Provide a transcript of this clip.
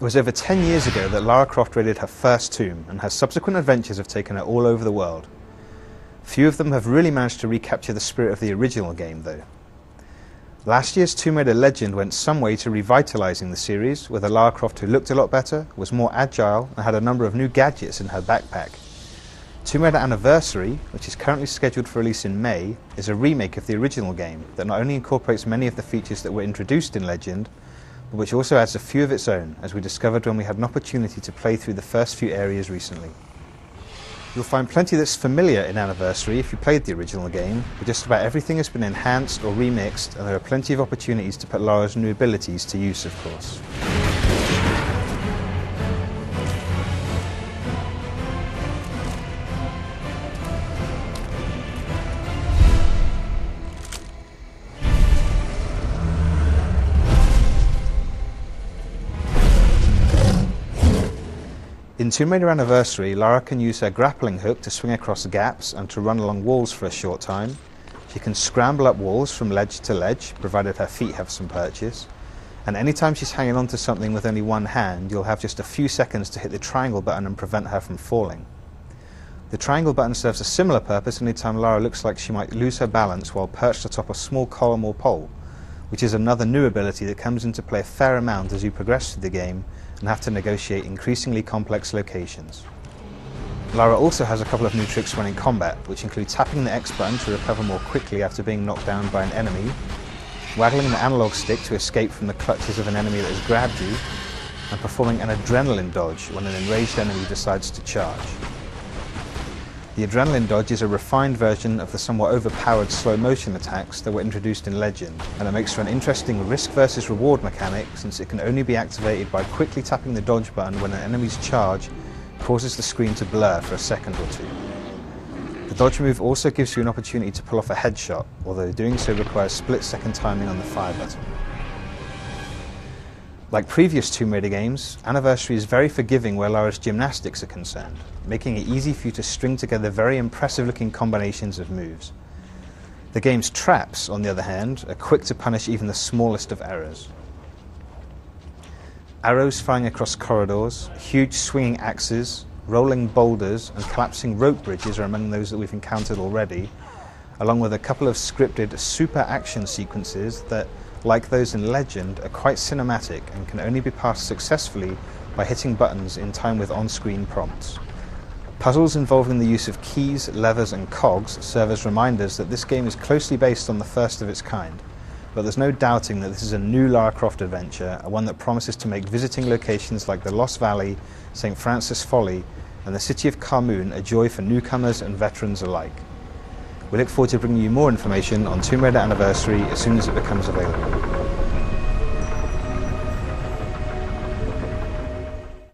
It was over 10 years ago that Lara Croft raided her first tomb, and her subsequent adventures have taken her all over the world. Few of them have really managed to recapture the spirit of the original game, though. Last year's Tomb Raider Legend went some way to revitalising the series, with a Lara Croft who looked a lot better, was more agile, and had a number of new gadgets in her backpack. Tomb Raider Anniversary, which is currently scheduled for release in May, is a remake of the original game that not only incorporates many of the features that were introduced in Legend, but which also adds a few of its own, as we discovered when we had an opportunity to play through the first few areas recently. You'll find plenty that's familiar in Anniversary if you played the original game, but just about everything has been enhanced or remixed, and there are plenty of opportunities to put Lara's new abilities to use, of course. In Tomb Raider Anniversary, Lara can use her grappling hook to swing across gaps and to run along walls for a short time. She can scramble up walls from ledge to ledge, provided her feet have some purchase. And anytime she's hanging onto something with only one hand, you'll have just a few seconds to hit the triangle button and prevent her from falling. The triangle button serves a similar purpose anytime Lara looks like she might lose her balance while perched atop a small column or pole, which is another new ability that comes into play a fair amount as you progress through the game and have to negotiate increasingly complex locations. Lara also has a couple of new tricks when in combat, which include tapping the X button to recover more quickly after being knocked down by an enemy, waggling the analog stick to escape from the clutches of an enemy that has grabbed you, and performing an adrenaline dodge when an enraged enemy decides to charge. The adrenaline dodge is a refined version of the somewhat overpowered slow motion attacks that were introduced in Legend, and it makes for an interesting risk versus reward mechanic, since it can only be activated by quickly tapping the dodge button when an enemy's charge causes the screen to blur for a second or two. The dodge move also gives you an opportunity to pull off a headshot, although doing so requires split-second timing on the fire button. Like previous Tomb Raider games, Anniversary is very forgiving where Lara's gymnastics are concerned, making it easy for you to string together very impressive-looking combinations of moves. The game's traps, on the other hand, are quick to punish even the smallest of errors. Arrows flying across corridors, huge swinging axes, rolling boulders, and collapsing rope bridges are among those that we've encountered already, along with a couple of scripted super action sequences that, like those in Legend, are quite cinematic and can only be passed successfully by hitting buttons in time with on-screen prompts. Puzzles involving the use of keys, levers and cogs serve as reminders that this game is closely based on the first of its kind, but there's no doubting that this is a new Lara Croft adventure, one that promises to make visiting locations like the Lost Valley, St. Francis Folly and the city of Carmoon a joy for newcomers and veterans alike. We look forward to bringing you more information on Tomb Raider Anniversary as soon as it becomes available.